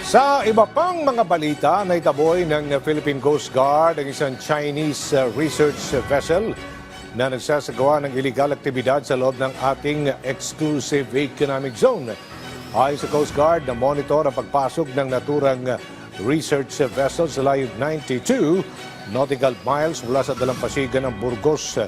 Sa iba pang mga balita, naitaboy ng Philippine Coast Guard ang isang Chinese research vessel na nagsasagawa ng illegal aktibidad sa loob ng ating exclusive economic zone. Ayon sa Coast Guard, na-monitor ang pagpasok ng naturang research vessel sa layo 92 nautical miles mula sa dalampasigan ng Burgos,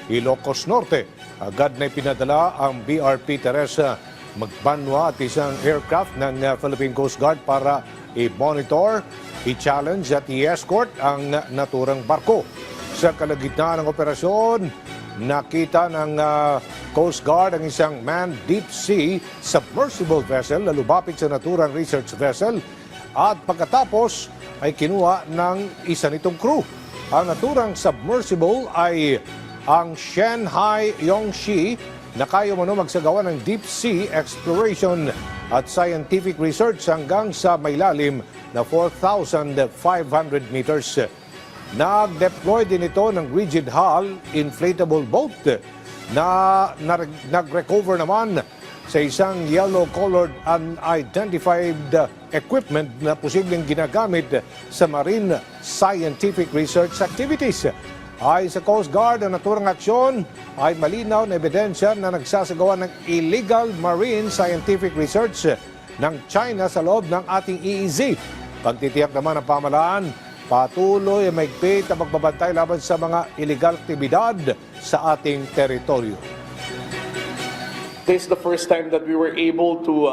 Ilocos Norte. Agad na ipinadala ang BRP Teresa Magbanwa at isang aircraft ng Philippine Coast Guard para i-monitor, i-challenge at i-escort ang naturang barko. Sa kalagitnaan ng operasyon, nakita ng Coast Guard ang isang manned deep sea submersible vessel na lumapit sa naturang research vessel at pagkatapos ay kinuha ng isa nitong crew. Ang naturang submersible ay ang Shanghai Yongxi na kaya mano magsagawa ng deep sea exploration at scientific research hanggang sa mailalim na 4,500 meters. Nag-deploy din ito ng rigid hull inflatable boat na nag-recover naman sa isang yellow-colored unidentified equipment na posibleng ginagamit sa marine scientific research activities. Ayon sa Coast Guard, ang naturang aksyon ay malinaw na ebidensya na nagsasagawa ng illegal marine scientific research ng China sa loob ng ating EEZ. Pagtitiyak naman ng pamahalaan, patuloy ay mahigpit ang pagbabantay laban sa mga illegal aktibidad sa ating teritoryo. This is the first time that we were able to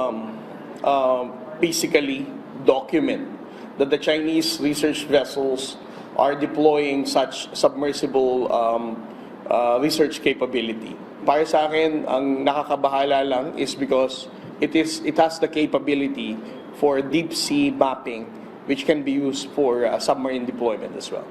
basically document that the Chinese research vessels are deploying such submersible research capability. Para sa akin, ang nakakabahala lang is because it has the capability for deep sea mapping which can be used for submarine deployment as well.